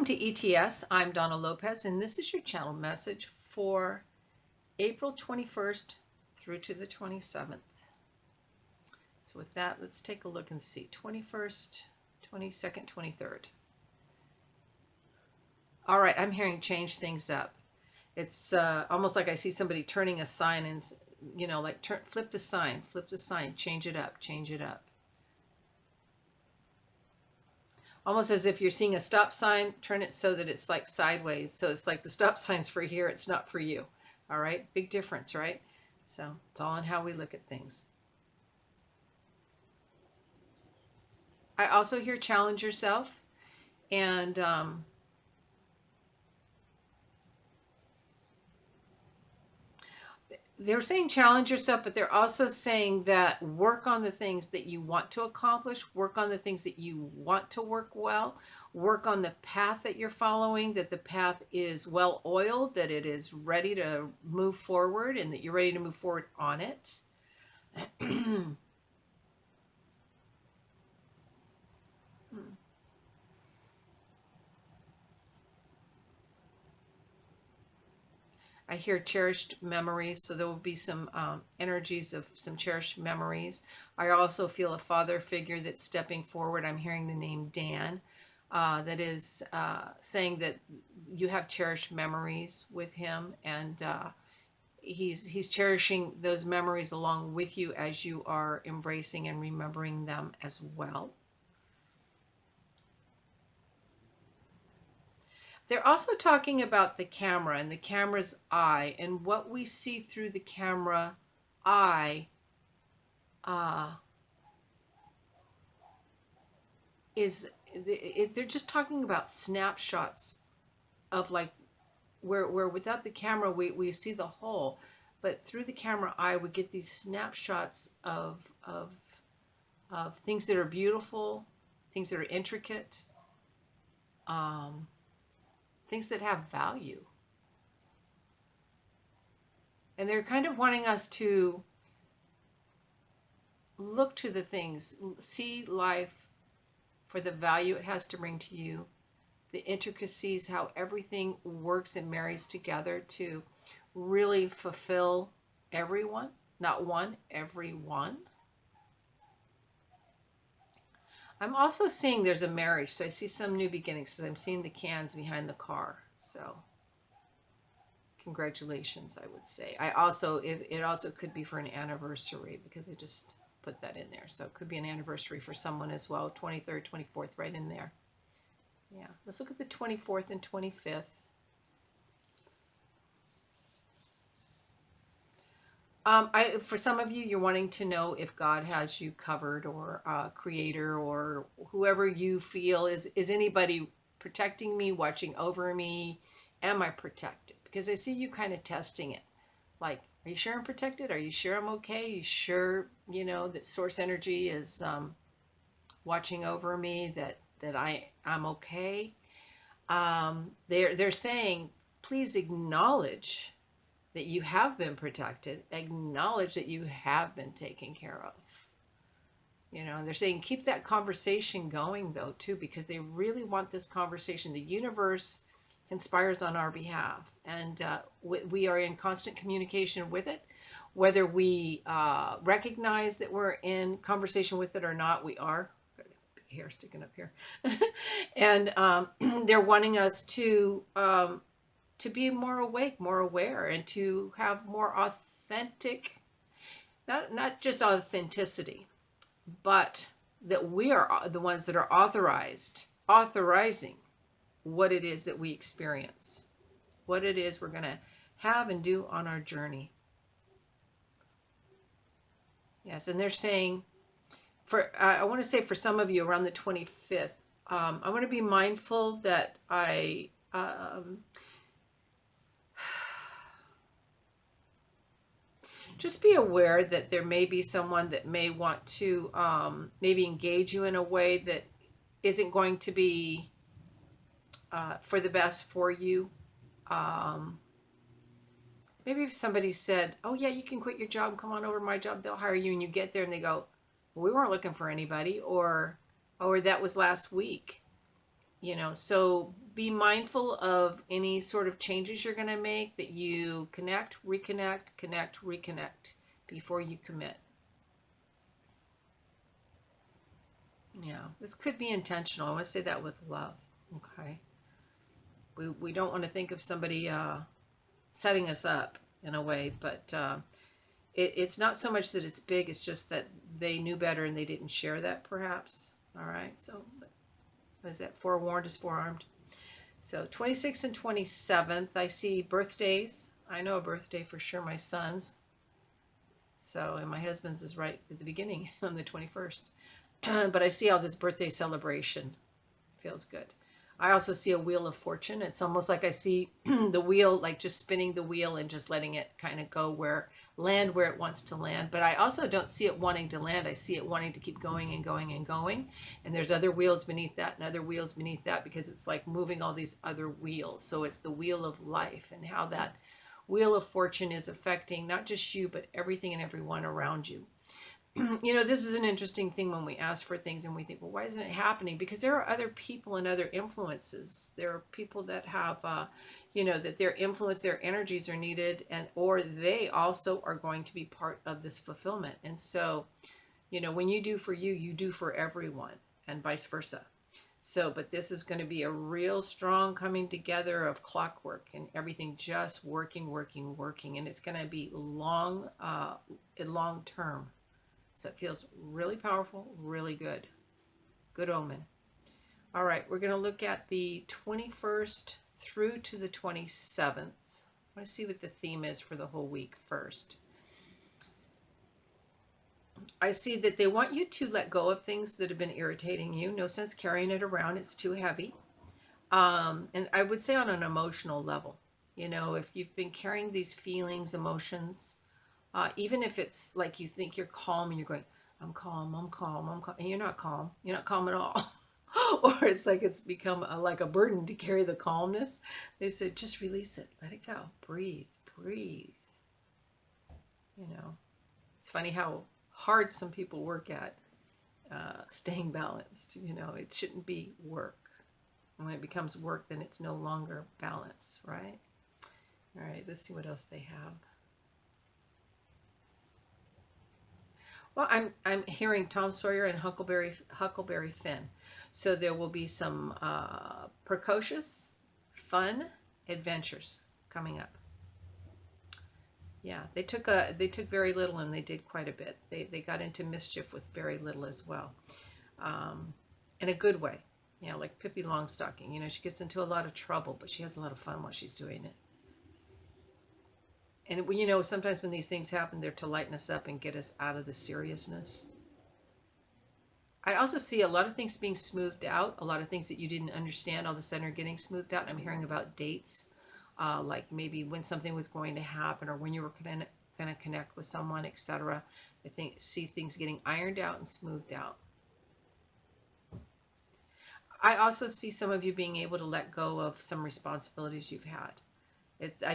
Welcome to ETS. I'm Donna Lopez, and this is your channel message for April 21st through to the 27th. So with that, let's take a look and see. 21st, 22nd, 23rd. All right, I'm hearing change things up. It's almost like I see somebody turning a sign and, you know, like flip the sign, change it up, change it up. Almost as if you're seeing a stop sign, turn it so that it's like sideways. So it's like the stop sign's for here, it's not for you. All right, big difference, right? So it's all in how we look at things. I also hear challenge yourself, and they're saying challenge yourself, but they're also saying that work on the things that you want to accomplish, work on the things that you want to work well, work on the path that you're following, that the path is well oiled, that it is ready to move forward, and that you're ready to move forward on it. I hear cherished memories, so there will be some energies of some cherished memories. I also feel a father figure that's stepping forward. I'm hearing the name Dan, that is saying that you have cherished memories with him, and he's cherishing those memories along with you as you are embracing and remembering them as well. They're also talking about the camera and the camera's eye, and what we see through the camera eye they're just talking about snapshots of like where without the camera we see the whole, but through the camera eye we get these snapshots of things that are beautiful, things that are intricate, things that have value. And they're kind of wanting us to look to the things, see life for the value it has to bring to you, the intricacies, how everything works and marries together to really fulfill everyone, not one, everyone. I'm also seeing there's a marriage, so I see some new beginnings, so I'm seeing the cans behind the car. So congratulations, I would say. It also could be for an anniversary, because I just put that in there. So it could be an anniversary for someone as well. 23rd, 24th, right in there. Yeah, let's look at the 24th and 25th. For some of you, you're wanting to know if God has you covered, or creator, or whoever you feel is anybody protecting me, watching over me? Am I protected? Because I see you kind of testing it. Like, are you sure I'm protected? Are you sure I'm okay? Are you sure, you know, that source energy is watching over me, that I'm okay? They're saying, please acknowledge that you have been protected, acknowledge that you have been taken care of. You know, they're saying keep that conversation going though too, because they really want this conversation. The universe conspires on our behalf, and we are in constant communication with it. Whether we recognize that we're in conversation with it or not, we are. Hair sticking up here. And they're wanting us to be more awake, more aware, and to have more authentic, not just authenticity, but that we are the ones that are authorizing what it is that we experience, what it is we're going to have and do on our journey. Yes, and they're saying, I want to say for some of you around the 25th, I want to be mindful that just be aware that there may be someone that may want to maybe engage you in a way that isn't going to be for the best for you. Maybe if somebody said, oh yeah, you can quit your job, come on over to my job, they'll hire you, and you get there and they go, well, we weren't looking for anybody, or that was last week. You know, so be mindful of any sort of changes you're going to make, that you connect, reconnect before you commit. Yeah, this could be intentional. I want to say that with love. Okay. We don't want to think of somebody setting us up in a way, but it's not so much that it's big, it's just that they knew better and they didn't share that, perhaps. All right, so what is that? Forewarned is forearmed. So 26th and 27th, I see birthdays. I know a birthday for sure, my son's. So, and my husband's is right at the beginning on the 21st. But I see all this birthday celebration. Feels good. I also see a wheel of fortune. It's almost like I see the wheel, like just spinning the wheel and just letting it kind of go land where it wants to land. But I also don't see it wanting to land. I see it wanting to keep going and going and going. And there's other wheels beneath that and other wheels beneath that, because it's like moving all these other wheels. So it's the wheel of life, and how that wheel of fortune is affecting not just you, but everything and everyone around you. You know, this is an interesting thing when we ask for things and we think, well, why isn't it happening? Because there are other people and other influences. There are people that have, you know, that their influence, their energies are needed, and or they also are going to be part of this fulfillment. And so, you know, when you do for you, you do for everyone, and vice versa. So, but this is going to be a real strong coming together of clockwork and everything just working, and it's going to be long term. So it feels really powerful, really good. Good omen. All right, we're going to look at the 21st through to the 27th. I want to see what the theme is for the whole week first. I see that they want you to let go of things that have been irritating you. No sense carrying it around. It's too heavy. And I would say on an emotional level, you know, if you've been carrying these feelings, emotions, even if it's like you think you're calm and you're going, I'm calm, and you're not calm. You're not calm at all. Or it's like it's become like a burden to carry the calmness. They said, just release it. Let it go. Breathe. You know, it's funny how hard some people work at staying balanced. You know, it shouldn't be work. And when it becomes work, then it's no longer balance, right? All right, let's see what else they have. Well, I'm hearing Tom Sawyer and Huckleberry Finn. So there will be some precocious, fun adventures coming up. Yeah, they took very little and they did quite a bit. They got into mischief with very little as well, in a good way. You know, like Pippi Longstocking. You know, she gets into a lot of trouble, but she has a lot of fun while she's doing it. And, you know, sometimes when these things happen, they're to lighten us up and get us out of the seriousness. I also see a lot of things being smoothed out, a lot of things that you didn't understand all of a sudden are getting smoothed out. And I'm hearing about dates, like maybe when something was going to happen or when you were going to connect with someone, etc. I see things getting ironed out and smoothed out. I also see some of you being able to let go of some responsibilities you've had. I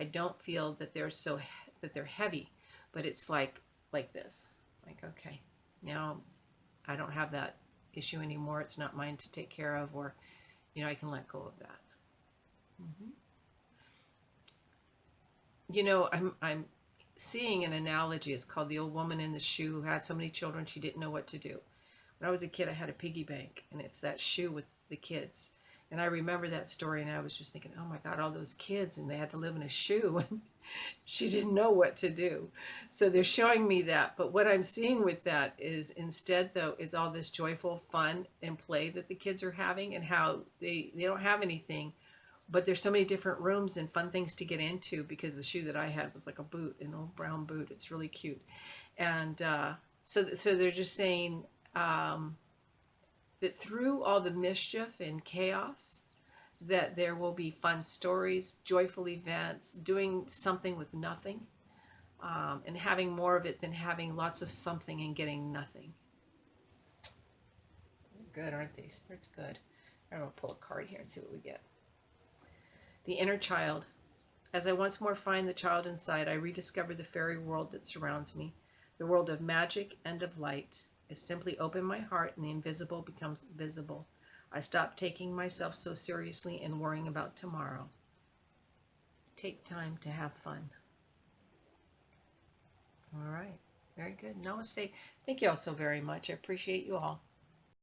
don't feel that they're heavy, but it's like this. Like, okay, now I don't have that issue anymore. It's not mine to take care of, or, you know, I can let go of that. You know, I'm seeing an analogy. It's called the old woman in the shoe who had so many children she didn't know what to do. When I was a kid, I had a piggy bank, and it's that shoe with the kids. And I remember that story, and I was just thinking, oh my God, all those kids, and they had to live in a shoe, and she didn't know what to do. So they're showing me that. But what I'm seeing with that is instead, though, is all this joyful fun and play that the kids are having, and how they don't have anything, but there's so many different rooms and fun things to get into, because the shoe that I had was like a boot, an old brown boot. It's really cute. And so they're just saying, that through all the mischief and chaos, that there will be fun stories, joyful events, doing something with nothing, and having more of it than having lots of something and getting nothing. Good, aren't they? It's good. I'm going to pull a card here and see what we get. The inner child. As I once more find the child inside, I rediscover the fairy world that surrounds me, the world of magic and of light. I simply open my heart and the invisible becomes visible. I stopped taking myself so seriously and worrying about tomorrow. Take time to have fun. All right. Very good. Namaste. Thank you all so very much. I appreciate you all.